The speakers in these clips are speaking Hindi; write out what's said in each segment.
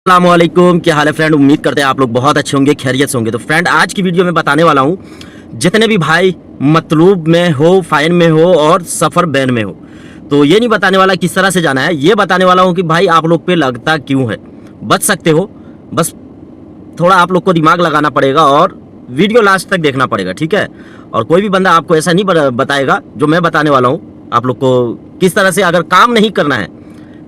अस्सलामुअलैकुम, क्या हाल है फ्रेंड। उम्मीद करते हैं आप लोग बहुत अच्छे होंगे, खैरियत से होंगे। तो फ्रेंड, आज की वीडियो में बताने वाला हूँ, जितने भी भाई मतलूब में हो, फाइन में हो और सफ़र बैन में हो, तो ये नहीं बताने वाला किस तरह से जाना है। ये बताने वाला हूँ कि भाई आप लोग पे लगता क्यों है। बच सकते हो, बस थोड़ा आप लोग को दिमाग लगाना पड़ेगा और वीडियो लास्ट तक देखना पड़ेगा, ठीक है। और कोई भी बंदा आपको ऐसा नहीं बताएगा जो मैं बताने वाला हूँ। आप लोग को किस तरह से, अगर काम नहीं करना है,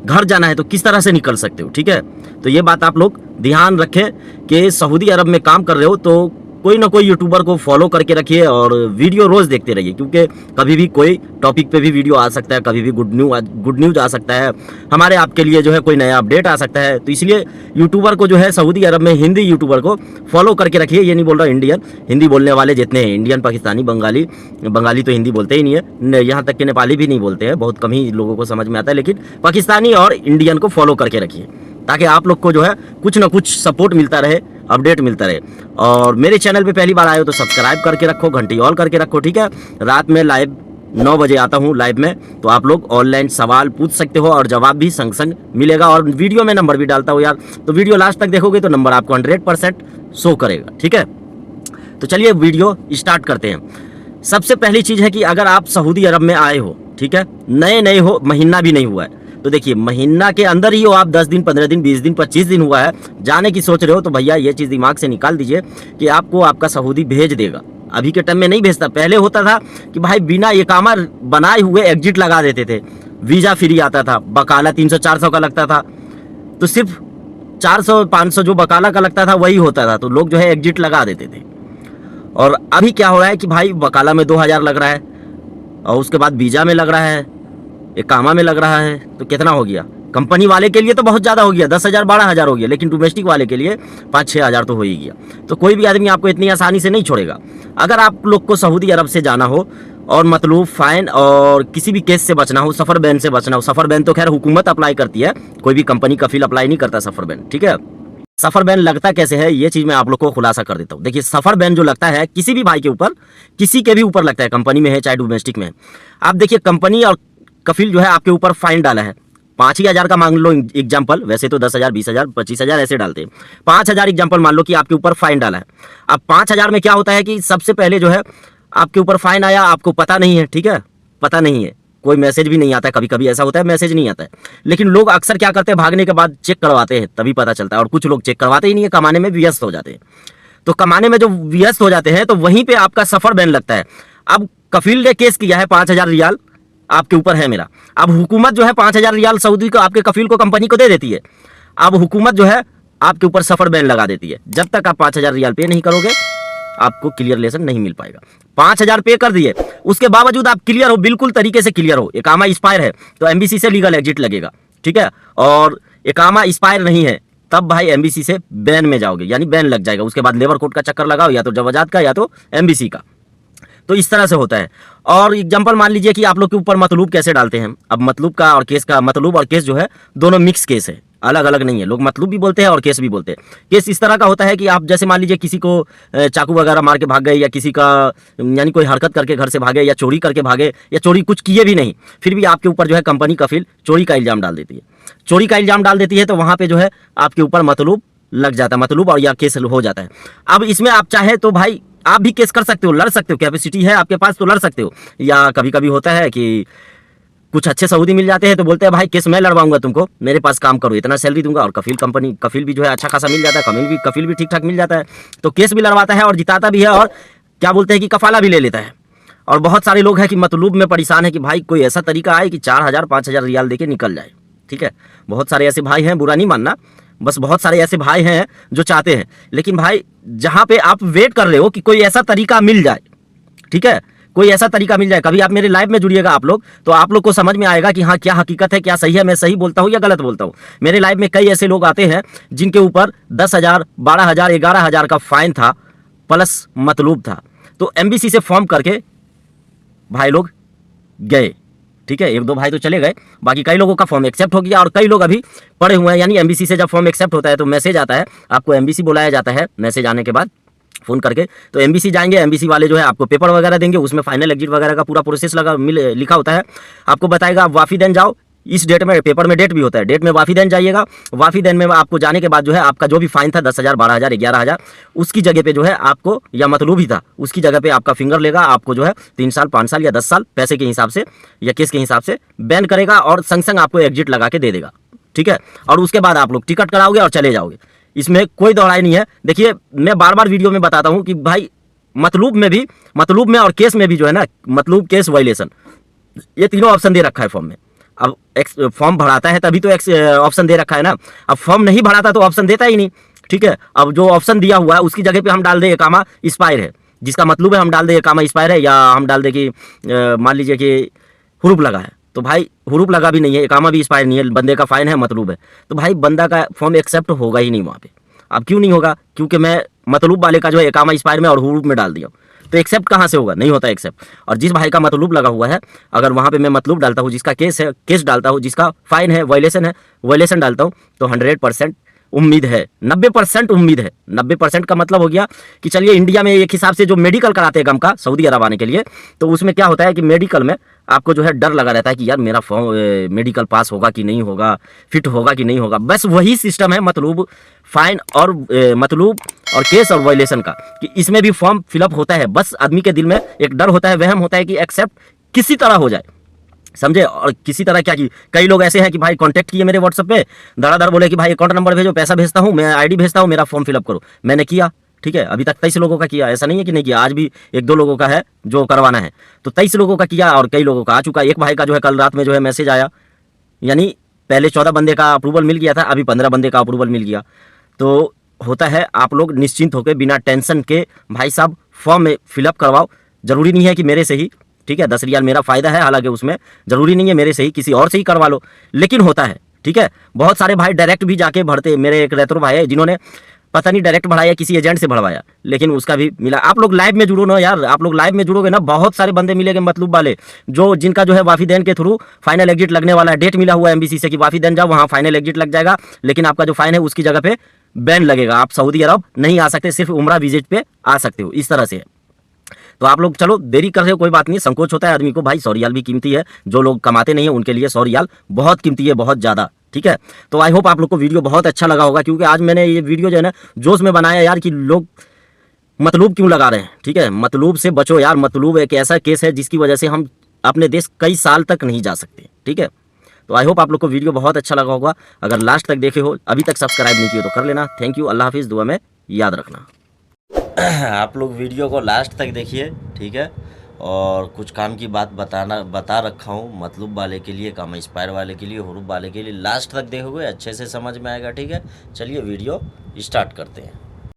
घर जाना है, तो किस तरह से निकल सकते हो, ठीक है। तो ये बात आप लोग ध्यान रखें कि सऊदी अरब में काम कर रहे हो तो कोई ना कोई यूट्यूबर को फॉलो करके रखिए और वीडियो रोज़ देखते रहिए, क्योंकि कभी भी कोई टॉपिक पे भी वीडियो आ सकता है, कभी भी गुड न्यूज़ आ सकता है, हमारे आपके लिए जो है कोई नया अपडेट आ सकता है। तो इसलिए यूट्यूबर को जो है सऊदी अरब में हिंदी यूट्यूबर को फॉलो करके रखिए। ये नहीं बोल रहा इंडियन, हिंदी बोलने वाले जितने हैं, इंडियन, पाकिस्तानी, बंगाली तो हिंदी बोलते ही नहीं है, यहाँ तक कि नेपाली भी नहीं बोलते हैं, बहुत कम ही लोगों को समझ में आता है। लेकिन पाकिस्तानी और इंडियन को फॉलो करके रखिए ताकि आप लोग को जो है कुछ ना कुछ सपोर्ट मिलता रहे, अपडेट मिलता रहे। और मेरे चैनल पे पहली बार आए हो तो सब्सक्राइब करके रखो, घंटी ऑल करके रखो, ठीक है। रात में लाइव 9 बजे आता हूँ लाइव में, तो आप लोग ऑनलाइन सवाल पूछ सकते हो और जवाब भी संग संग मिलेगा। और वीडियो में नंबर भी डालता हूँ यार, तो वीडियो लास्ट तक देखोगे तो नंबर आपको 100% शो करेगा, ठीक है। तो चलिए वीडियो स्टार्ट करते हैं। सबसे पहली चीज़ है कि अगर आप सऊदी अरब में आए हो, ठीक है, नए हो, महीना भी नहीं हुआ है, तो देखिए महीना के अंदर ही हो आप, 10 दिन, 15 दिन, 20 दिन, 25 दिन हुआ है, जाने की सोच रहे हो, तो भैया ये चीज़ दिमाग से निकाल दीजिए कि आपको आपका सऊदी भेज देगा। अभी के टाइम में नहीं भेजता। पहले होता था कि भाई बिना इकामा बनाए हुए एग्जिट लगा देते थे, वीज़ा फ्री आता था, बकाला 300-400 का लगता था, तो सिर्फ 400-500 जो बकाला का लगता था वही होता था, तो लोग जो है एग्जिट लगा देते थे। और अभी क्या हो रहा है कि भाई बकाला में 2000 लग रहा है और उसके बाद वीज़ा में लग रहा है, इकामा में लग रहा है, तो कितना हो गया। कंपनी वाले के लिए तो बहुत ज़्यादा हो गया, 10,000 12,000 हो गया, लेकिन डोमेस्टिक वाले के लिए 5-6 हज़ार तो हो ही गया। तो कोई भी आदमी आपको इतनी आसानी से नहीं छोड़ेगा। अगर आप लोग को सऊदी अरब से जाना हो और मतलब फ़ाइन और किसी भी केस से बचना हो, सफ़र बैन से बचना हो, सफ़र बैन तो खैर हुकूमत अप्लाई करती है, कोई भी कंपनी कफील अप्लाई नहीं करता सफ़र बैन, ठीक है। सफ़र बैन लगता कैसे है ये चीज़ मैं आप लोग को खुलासा कर देता हूँ। देखिए सफ़र बैन जो लगता है किसी भी भाई के ऊपर, किसी के भी ऊपर लगता है, कंपनी में है चाहे डोमेस्टिक में है। आप देखिए कंपनी और कफील जो है आपके ऊपर फाइन डाला है, 5,000 का मान लो एग्जाम्पल, वैसे तो 10,000, 20,000, 25,000 ऐसे डालते हैं, 5,000 एग्जाम्पल मान लो कि आपके ऊपर फाइन डाला है। अब 5,000 में क्या होता है कि सबसे पहले जो है आपके ऊपर फाइन आया, आपको पता नहीं है, ठीक है, पता नहीं है, कोई मैसेज भी नहीं आता है, कभी कभी ऐसा होता है मैसेज नहीं आता है, लेकिन लोग अक्सर क्या करते हैं, भागने के बाद चेक करवाते हैं, तभी पता चलता है। और कुछ लोग चेक करवाते ही नहीं है, कमाने में व्यस्त हो जाते हैं। तो कमाने में जो व्यस्त हो जाते हैं तो वहीं पे आपका सफ़र बैन लगता है। अब कफील ने केस किया है, 5,000 रियाल आपके ऊपर है मेरा। अब हुकूमत जो है 5,000 रियाल सऊदी को, आपके कफील को, कंपनी को दे देती है। अब हुकूमत जो है आपके ऊपर सफ़र बैन लगा देती है। जब तक आप 5,000 रियाल पे नहीं करोगे आपको क्लियरलेशन नहीं मिल पाएगा। 5,000 पे कर दिए, उसके बावजूद आप क्लियर हो, बिल्कुल तरीके से क्लियर हो, इकामा एक्सपायर है तो एमबीसी से लीगल एग्जिट लगेगा, ठीक है। और इकामा एक्सपायर नहीं है तब भाई एमबीसी से बैन में जाओगे, यानी बैन लग जाएगा। उसके बाद लेबर कोर्ट का चक्कर लगाओ, या तो जवाजात का या तो एमबीसी का। तो इस तरह से होता है। और एग्जाम्पल मान लीजिए कि आप लोग के ऊपर मतलूब कैसे डालते हैं। अब मतलूब का और केस का, मतलूब और केस जो है दोनों मिक्स केस है, अलग अलग नहीं है। लोग मतलूब भी बोलते हैं और केस भी बोलते हैं। केस इस तरह का होता है कि आप जैसे मान लीजिए किसी को चाकू वगैरह मार के भाग गए, या किसी का यानी कोई हरकत करके घर से भागे, या चोरी करके भागे, या चोरी कुछ किए भी नहीं, फिर भी आपके ऊपर जो है कंपनी कफील चोरी का इल्ज़ाम डाल देती है। चोरी का इल्ज़ाम डाल देती है तो वहाँ पर जो है आपके ऊपर मतलूब लग जाता है, मतलूब और या केस हो जाता है। अब इसमें आप चाहे तो भाई आप भी केस कर सकते हो, लड़ सकते हो, कैपेसिटी है आपके पास तो लड़ सकते हो। या कभी कभी होता है कि कुछ अच्छे सऊदी मिल जाते हैं तो बोलते हैं भाई केस मैं लड़वाऊंगा तुमको, मेरे पास काम करो, इतना सैलरी दूंगा। और कफील भी जो है अच्छा खासा मिल जाता है, कफील भी ठीक ठाक मिल जाता है, तो केस भी लड़वाता है और जिताता भी है, और क्या बोलते हैं कि कफाला भी ले लेता है। और बहुत सारे लोग हैं कि मतलूब में परेशान है कि भाई कोई ऐसा तरीका आए कि 4,000 5,000 रियाल देके निकल जाए, ठीक है। बहुत सारे ऐसे भाई हैं, बुरा नहीं मानना, बस बहुत सारे ऐसे भाई हैं जो चाहते हैं। लेकिन भाई जहाँ पे आप वेट कर रहे हो कि कोई ऐसा तरीका मिल जाए, ठीक है, कोई ऐसा तरीका मिल जाए, कभी आप मेरे लाइव में जुड़िएगा आप लोग, तो आप लोग को समझ में आएगा कि हाँ क्या हकीकत है, क्या सही है, मैं सही बोलता हूँ या गलत बोलता हूँ। मेरे लाइव में कई ऐसे लोग आते हैं जिनके ऊपर 10,000, 12,000, 11,000 का फाइन था प्लस मतलूब था, तो एमबीसी से फॉर्म करके भाई लोग गए, ठीक है। 1-2 भाई तो चले गए, बाकी कई लोगों का फॉर्म एक्सेप्ट हो गया और कई लोग अभी पड़े हुए हैं। यानी एमबीसी से जब फॉर्म एक्सेप्ट होता है तो मैसेज आता है, आपको एमबीसी बुलाया जाता है, मैसेज आने के बाद फ़ोन करके, तो एमबीसी जाएंगे, एमबीसी वाले जो है आपको पेपर वगैरह देंगे, उसमें फाइनल एग्जिट वगैरह का पूरा प्रोसेस लिखा होता है। आपको बताएगा आप वाफी देन जाओ इस डेट में पेपर में डेट भी होता है, डेट में वाफिदैन जाइएगा, वाफिदैन में आपको जाने के बाद जो है आपका जो भी फाइन था 10,000, 12,000, 11,000 उसकी जगह पे जो है आपको, या मतलूब ही था उसकी जगह पे आपका फिंगर लेगा, आपको जो है 3 साल 5 साल या 10 साल पैसे के हिसाब से या केस के हिसाब से बैन करेगा और संग संग आपको एग्जिट लगा के दे देगा, ठीक है। और उसके बाद आप लोग टिकट कराओगे और चले जाओगे, इसमें कोई दौड़ाई नहीं है। देखिए मैं बार बार वीडियो में बताता हूँ कि भाई मतलूब में और केस में भी जो है ना, मतलूब, केस, वायलेशन, ये तीनों ऑप्शन दे रखा है फॉर्म में। अब फॉर्म भराता है तभी तो ऑप्शन दे रखा है ना, अब फॉर्म नहीं भराता तो ऑप्शन देता ही नहीं, ठीक है। अब जो ऑप्शन दिया हुआ है उसकी जगह पे हम डाल दें एकामा एक्सपायर है, जिसका मतलब है हम डाल दें एकामा एक्सपायर है, या हम डाल दें कि मान लीजिए कि हुरूफ लगा है, तो भाई हुरूफ लगा भी नहीं है, एकामा भी एक्सपायर नहीं है, बंदे का फाइन है, मतलूब है, तो भाई बंदा का फॉर्म एक्सेप्ट होगा ही नहीं वहाँ पे। अब क्यों नहीं होगा? क्योंकि मैं मतलूब वाले का जो है एकामा एक्सपायर में और हुरूफ में डाल दिया, तो एक्सेप्ट कहाँ से होगा? नहीं होता एक्सेप्ट। और जिस भाई का मतलूब लगा हुआ है, अगर वहाँ पे मैं मतलूब डालता हूँ, जिसका केस है केस डालता हूँ, जिसका फाइन है वायलेशन डालता हूँ, तो 100% उम्मीद है, 90% उम्मीद है। 90% का मतलब हो गया कि चलिए इंडिया में एक हिसाब से जो मेडिकल कराते हैं गम का सऊदी अरब आने के लिए, तो उसमें क्या होता है कि मेडिकल में आपको जो है डर लगा रहता है कि यार मेरा मेडिकल पास होगा कि नहीं होगा, फिट होगा कि नहीं होगा। बस वही सिस्टम है मतलूब, फाइन और मतलूब और केस और वायलेशन का, कि इसमें भी फॉर्म फिलअप होता है। बस आदमी के दिल में एक डर होता है, वहम होता है कि एक्सेप्ट किसी तरह हो जाए, समझे। और किसी तरह क्या की, कई लोग ऐसे हैं कि भाई कांटेक्ट किए मेरे व्हाट्सएप पे, धड़ाधड़ बोले कि भाई अकाउंट नंबर भेजो, पैसा भेजता हूँ, मैं आईडी भेजता हूँ, मेरा फॉर्म फिलअप करो। मैंने किया, ठीक है, अभी तक 23 लोगों का किया, ऐसा नहीं है कि नहीं किया, आज भी 1-2 लोगों का है जो करवाना है, तो 23 लोगों का किया और कई लोगों का आ चुका। एक भाई का जो है कल रात में जो है मैसेज आया, यानी पहले 14 बंदे का अप्रूवल मिल गया था, अभी 15 बंदे का अप्रूवल मिल गया। तो होता है, आप लोग निश्चिंत होकर बिना टेंशन के भाई साहब फॉर्म में फिलअप करवाओ। जरूरी नहीं है कि मेरे से ही, ठीक है, 10 रियाल मेरा फ़ायदा है, हालांकि उसमें ज़रूरी नहीं है मेरे से ही, किसी और से ही करवा लो, लेकिन होता है, ठीक है। बहुत सारे भाई डायरेक्ट भी जाके भरते, मेरे एक रेतरो भाई है जिन्होंने पता नहीं डायरेक्ट भराया किसी एजेंट से भरवाया, लेकिन उसका भी मिला। आप लोग लाइव में जुड़ो ना यार, आप लोग लाइव में जुड़ोगे ना, बहुत सारे बंदे मिलेंगे मतलूब वाले, जो जिनका जो है वाफिदैन के थ्रू फाइनल एग्जिट लगने वाला है, डेट मिला हुआ है एमबीसी से कि वाफिदैन जाओ वहाँ फाइनल एग्जिट लग जाएगा, लेकिन आपका जो फाइन है उसकी जगह पे बैन लगेगा, आप सऊदी अरब नहीं आ सकते, सिर्फ उम्रा विजिट पे आ सकते हो, इस तरह से है। तो आप लोग चलो देरी कर रहे हो, कोई बात नहीं, संकोच होता है आदमी को, भाई 100 रियाल भी कीमती है, जो लोग कमाते नहीं है उनके लिए 100 रियाल बहुत कीमती है, बहुत ज़्यादा, ठीक है। तो आई होप आप लोग को वीडियो बहुत अच्छा लगा होगा, क्योंकि आज मैंने ये वीडियो जो है ना जोश में बनाया यार, कि लोग मतलूब क्यों लगा रहे हैं, ठीक है। मतलूब से बचो यार, मतलूब एक ऐसा केस है जिसकी वजह से हम अपने देश कई साल तक नहीं जा सकते, ठीक है। तो आई होप आप लोग को वीडियो बहुत अच्छा लगा होगा। अगर लास्ट तक देखे हो, अभी तक सब्सक्राइब नहीं किया तो कर लेना। थैंक यू, अल्लाह हाफिज़, दुआ में याद रखना। आप लोग वीडियो को लास्ट तक देखिए, ठीक है। और कुछ काम की बात बता रखा हूँ, मतलब वाले के लिए, काम एक्सपायर वाले के लिए, हुरूफ वाले के लिए, लास्ट तक देखोगे अच्छे से समझ में आएगा, ठीक है। चलिए वीडियो स्टार्ट करते हैं।